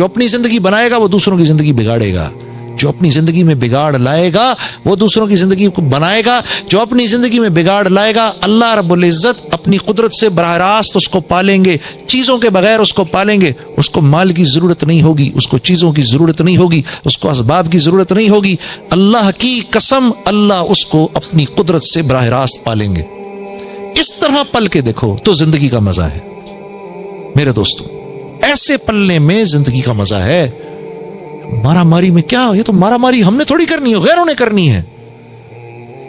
جو اپنی زندگی بنائے گا وہ دوسروں کی زندگی بگاڑے گا، جو اپنی زندگی میں بگاڑ لائے گا وہ دوسروں کی زندگی کو بنائے گا، جو اپنی زندگی میں بگاڑ لائے گا اللہ رب العزت اپنی قدرت سے براہ راست اس کو پالیں گے، چیزوں کے بغیر اس کو پالیں گے، اس کو مال کی ضرورت نہیں ہوگی، اس کو چیزوں کی ضرورت نہیں ہوگی، اس کو اسباب کی ضرورت نہیں ہوگی، اللہ کی قسم اللہ اس کو اپنی قدرت سے براہ راست پالیں گے۔ اس طرح پل کے دیکھو تو زندگی کا مزہ ہے میرے دوستوں، ایسے پلنے میں زندگی کا مزہ ہے۔ مارا ماری میں کیا، یہ تو مارا ماری ہم نے تھوڑی کرنی ہے، غیروں نے کرنی ہے،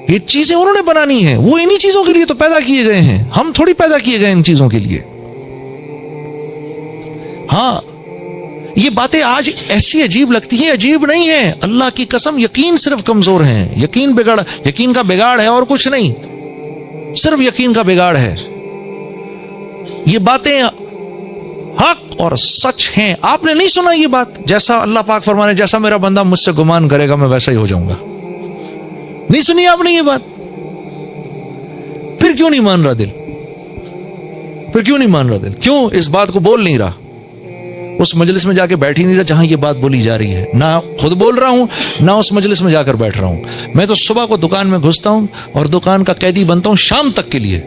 یہ چیزیں انہوں نے بنانی ہے، وہ انہی چیزوں کے لیے تو پیدا کیے گئے ہیں، ہم تھوڑی پیدا کیے گئے ان چیزوں کے لیے۔ ہاں یہ باتیں آج ایسی عجیب لگتی ہیں، عجیب نہیں ہے، اللہ کی قسم یقین صرف کمزور ہیں، یقین کا بگاڑ ہے اور کچھ نہیں، صرف یقین کا بگاڑ ہے۔ یہ باتیں حق اور سچ ہیں، آپ نے نہیں سنا یہ بات، جیسا اللہ پاک فرمانے جیسا میرا بندہ مجھ سے گمان کرے گا میں ویسا ہی ہو جاؤں گا، نہیں سنی آپ نے یہ بات؟ پھر کیوں نہیں مان رہا دل، پھر کیوں نہیں مان رہا دل، کیوں اس بات کو بول نہیں رہا، اس مجلس میں جا کے بیٹھ ہی نہیں رہا جہاں یہ بات بولی جا رہی ہے، نہ خود بول رہا ہوں نہ اس مجلس میں جا کر بیٹھ رہا ہوں، میں تو صبح کو دکان میں گھستا ہوں اور دکان کا قیدی بنتا ہوں شام تک کے لیے،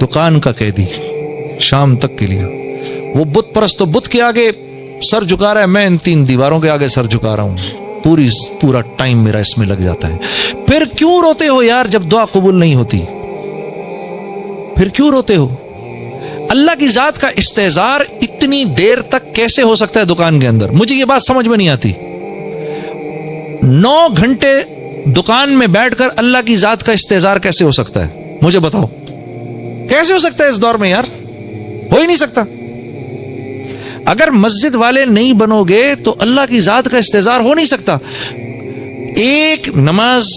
دکان کا قیدی شام تک کے لیے، وہ بت پرست تو بت کے آگے سر جھکا رہا ہے، میں ان 3 دیواروں کے آگے سر جھکا رہا ہوں، پورا ٹائم میرا اس میں لگ جاتا ہے۔ پھر کیوں روتے ہو یار جب دعا قبول نہیں ہوتی، پھر کیوں روتے ہو؟ اللہ کی ذات کا استحضار اتنی دیر تک کیسے ہو سکتا ہے دکان کے اندر؟ مجھے یہ بات سمجھ میں نہیں آتی، 9 گھنٹے دکان میں بیٹھ کر اللہ کی ذات کا استحضار کیسے ہو سکتا ہے؟ مجھے بتاؤ کیسے ہو سکتا ہے اس دور میں یار؟ ہو ہی نہیں سکتا۔ اگر مسجد والے نہیں بنو گے تو اللہ کی ذات کا استحضار ہو نہیں سکتا۔ ایک نماز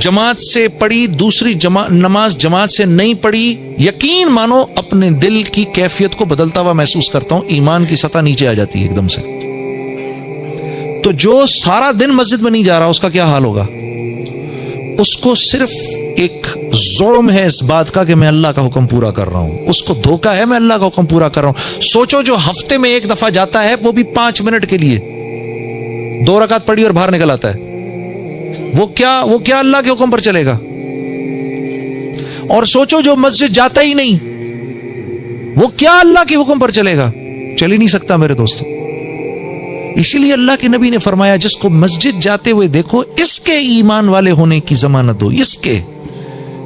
جماعت سے پڑھی، دوسری نماز جماعت سے نہیں پڑھی، یقین مانو اپنے دل کی کیفیت کو بدلتا ہوا محسوس کرتا ہوں، ایمان کی سطح نیچے آ جاتی ہے ایک دم سے۔ تو جو سارا دن مسجد میں نہیں جا رہا اس کا کیا حال ہوگا؟ اس کو صرف ایک ظلم ہے اس بات کا کہ میں اللہ کا حکم پورا کر رہا ہوں، اس کو دھوکہ ہے میں اللہ کا حکم پورا کر رہا ہوں۔ سوچو جو ہفتے میں 1 دفعہ جاتا ہے وہ بھی 5 منٹ کے لیے، 2 رکعت پڑھی اور باہر نکل آتا ہے، وہ کیا اللہ کے حکم پر چلے گا؟ اور سوچو جو مسجد جاتا ہی نہیں، وہ کیا اللہ کے حکم پر چلے گا؟ چل ہی نہیں سکتا میرے دوستو۔ اسی لیے اللہ کے نبی نے فرمایا جس کو مسجد جاتے ہوئے دیکھو اس کے ایمان والے ہونے کی ضمانت دو، اس کے،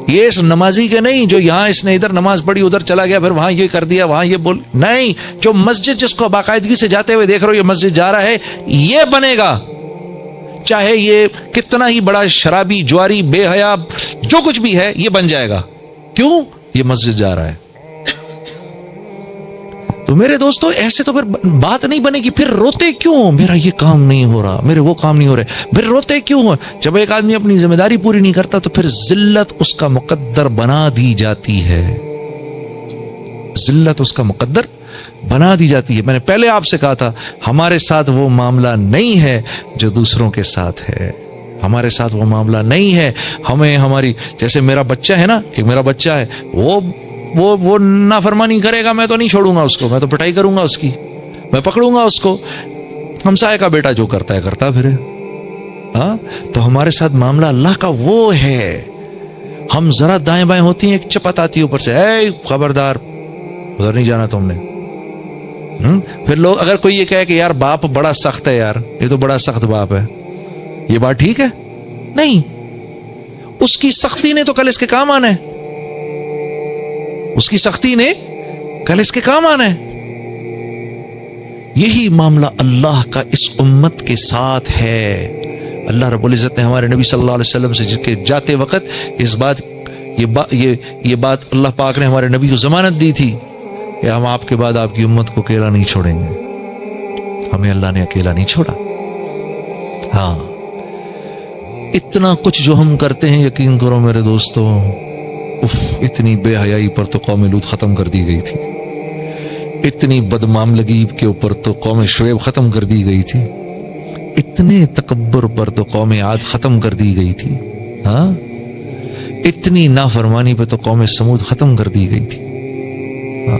یہ اس نمازی کے نہیں جو یہاں اس نے ادھر نماز پڑھی ادھر چلا گیا پھر وہاں یہ کر دیا وہاں یہ بول، نہیں، جو مسجد جس کو باقاعدگی سے جاتے ہوئے دیکھ رہے ہو یہ مسجد جا رہا ہے، یہ بنے گا، چاہے یہ کتنا ہی بڑا شرابی جواری بے حیا جو کچھ بھی ہے یہ بن جائے گا، کیوں؟ یہ مسجد جا رہا ہے۔ تو میرے دوستو ایسے تو پھر بات نہیں بنے گی، پھر روتے کیوں؟ میرا یہ کام نہیں ہو رہا، میرے وہ کام نہیں ہو رہے، پھر روتے کیوں ہو؟ جب ایک آدمی اپنی ذمہ داری پوری نہیں کرتا تو پھر ذلت اس کا مقدر بنا دی جاتی ہے، ذلت اس کا مقدر بنا دی جاتی ہے۔ میں نے پہلے آپ سے کہا تھا ہمارے ساتھ وہ معاملہ نہیں ہے جو دوسروں کے ساتھ ہے، ہمارے ساتھ وہ معاملہ نہیں ہے، ہمیں ہماری، جیسے میرا بچہ ہے نا، ایک میرا بچہ ہے، وہ نافرمانی کرے گا میں تو نہیں چھوڑوں گا اس کو، میں تو پٹائی کروں گا اس کی، میں پکڑوں گا اس کو، ہمسائے کا بیٹا جو کرتا ہے کرتا پھر، ہاں تو ہمارے ساتھ معاملہ اللہ کا وہ ہے، ہم ذرا دائیں بائیں ہوتی ہیں ایک چپت آتی ہے اوپر سے، اے خبردار ادھر نہیں جانا تم نے۔ پھر لوگ اگر کوئی یہ کہے کہ یار باپ بڑا سخت ہے، یار یہ تو بڑا سخت باپ ہے، یہ بات ٹھیک ہے؟ نہیں، اس کی سختی نے تو کل اس کے کام آنا ہے، اس کی سختی نے کل اس کے کام آنا ہے۔ یہی معاملہ اللہ کا اس امت کے ساتھ ہے۔ اللہ رب العزت نے ہمارے نبی صلی اللہ علیہ وسلم سے جاتے وقت یہ بات اللہ پاک نے ہمارے نبی کو ضمانت دی تھی کہ ہم آپ کے بعد آپ کی امت کو اکیلا نہیں چھوڑیں گے، ہمیں اللہ نے اکیلا نہیں چھوڑا۔ ہاں اتنا کچھ جو ہم کرتے ہیں یقین کرو میرے دوستو، اتنی بے حیائی پر تو قوم لوط ختم کر دی گئی تھی، اتنی بدمعاملگی کے اوپر تو قوم شعیب ختم کر دی گئی تھی، اتنے تکبر پر تو قوم عاد ختم کر دی گئی تھی، ہاں اتنی نافرمانی پہ تو قوم سمود ختم کر دی گئی تھی، ہاں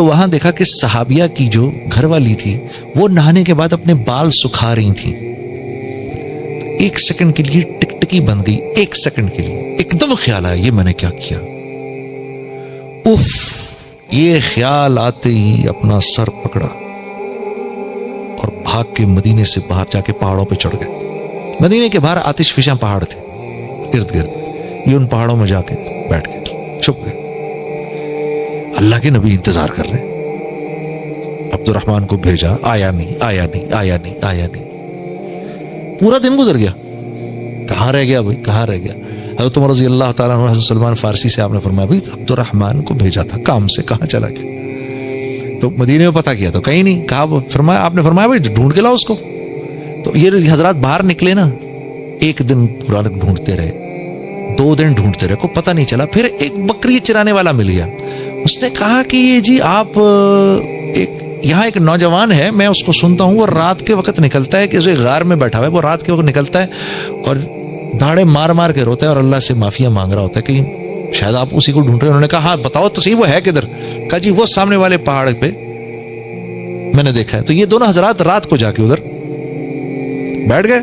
تو وہاں دیکھا کہ صحابیہ کی جو گھر والی تھی وہ نہانے کے بعد اپنے بال سکھا رہی تھی. ایک سیکنڈ کے لیے ٹکٹکی بن گئی, ایک سیکنڈ کے لیے ایک دم خیال آیا یہ میں نے کیا کیا. اف, یہ خیال آتے ہی اپنا سر پکڑا اور بھاگ کے مدینے سے باہر جا کے پہاڑوں پہ چڑھ گئے. مدینے کے باہر آتش فشاں پہاڑ تھے ارد گرد, یہ ان پہاڑوں میں جا کے بیٹھ گئے, چھپ گئے. اللہ کے نبی انتظار کر رہے, عبد الرحمن کو بھیجا, آیا نہیں آیا نہیں آیا نہیں آیا نہیں. پورا دن گزر گیا, کہاں رہ گیا بھائی, کہاں رہ گیا. حضرت عمر رضی اللہ تعالیٰ عنہ حضرت سلمان فارسی سے آپ نے فرمایا بھائی عبد الرحمن کو بھیجا تھا کام سے, کہاں چلا گیا. تو مدینے میں پتہ کیا تو کہیں نہیں. کہا فرمایا, آپ نے فرمایا بھائی ڈھونڈ کے لاؤ اس کو. تو یہ حضرات باہر نکلے نا, ایک دن پورا ڈھونڈتے رہے, 2 دن ڈھونڈتے رہے, کو پتہ نہیں چلا. پھر ایک بکری چرانے والا مل گیا. اس نے کہا کہ یہ جی آپ یہاں ایک نوجوان ہے, میں اس کو سنتا ہوں, وہ رات کے وقت نکلتا ہے, کہ اسے غار میں بیٹھا ہوا ہے, وہ رات کے وقت نکلتا ہے اور دھاڑے مار مار کے روتا ہے اور اللہ سے معافیاں مانگ رہا ہوتا ہے, کہ شاید آپ اسی کو ڈھونڈ رہے ہیں. انہوں نے کہا ہاں بتاؤ تو صحیح وہ ہے کدھر. کہا جی وہ سامنے والے پہاڑ پہ میں نے دیکھا ہے. تو یہ دونوں حضرات رات کو جا کے ادھر بیٹھ گئے.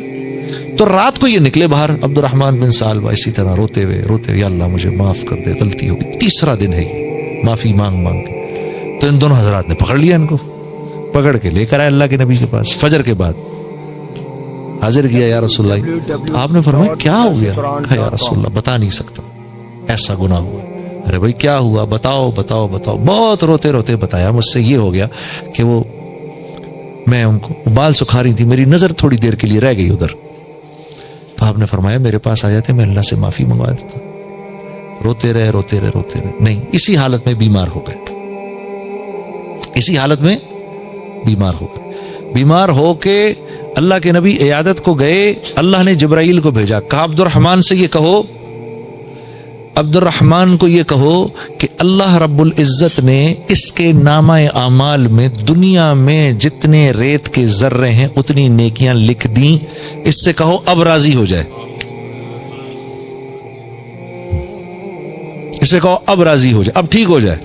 تو رات کو یہ نکلے باہر, عبد الرحمن بن سالبہ اسی طرح روتے ہوئے, یا اللہ مجھے معاف کر دے, غلطی ہوگی. تیسرا دن ہے یہ, معافی مانگ مانگ کے. تو ان دونوں حضرات نے پکڑ لیا, ان کو پکڑ کے لے کر آئے اللہ کے نبی کے پاس. فجر کے بعد حاضر کیا, یا رسول اللہ. آپ نے فرمایا کیا ہو گیا؟ کہا یا رسول اللہ بتا نہیں سکتا, ایسا گناہ ہوا. ارے بھائی کیا ہوا, بتاؤ بتاؤ بتاؤ. بہت روتے روتے بتایا, مجھ سے یہ ہو گیا کہ وہ میں ان کو بال سکھا رہی تھی, میری نظر تھوڑی دیر کے لیے رہ گئی ادھر. تو آپ نے فرمایا میرے پاس آ جاتے, میں اللہ سے معافی منگوا دیتا. روتے رہے روتے رہے روتے رہے, نہیں, اسی حالت میں بیمار ہو گئے. اسی حالت میں بیمار ہو گئے. بیمار ہو کے اللہ کے نبی عیادت کو گئے. اللہ نے جبرائیل کو بھیجا, کہا عبد الرحمن سے یہ کہو, عبد الرحمن کو یہ کہو کہ اللہ رب العزت نے اس کے نامہ اعمال میں دنیا میں جتنے ریت کے ذرے ہیں اتنی نیکیاں لکھ دیں. اس سے کہو اب راضی ہو جائے. اس سے کہو اب راضی ہو جائے, اب ٹھیک ہو جائے.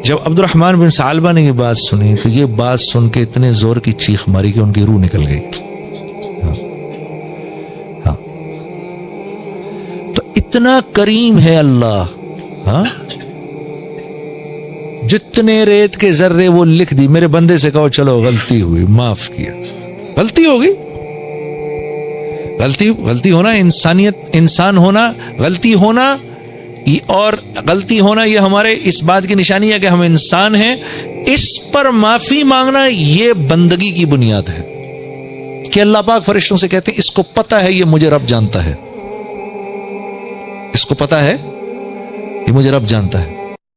جب عبد الرحمن بن ثعلبہ نے یہ بات سنی تو یہ بات سن کے اتنے زور کی چیخ ماری کہ ان کی روح نکل گئی. ہاں, تو اتنا کریم ہے اللہ. ہاں, جتنے ریت کے ذرے وہ لکھ دی. میرے بندے سے کہو چلو غلطی ہوئی, معاف کیا. غلطی ہوگی, غلطی ہونا انسانیت, انسان ہونا, غلطی ہونا, اور غلطی ہونا یہ ہمارے اس بات کی نشانی ہے کہ ہم انسان ہیں. اس پر معافی مانگنا یہ بندگی کی بنیاد ہے کہ اللہ پاک فرشتوں سے کہتے ہیں اس کو پتہ ہے یہ مجھے رب جانتا ہے, اس کو پتہ ہے یہ مجھے رب جانتا ہے.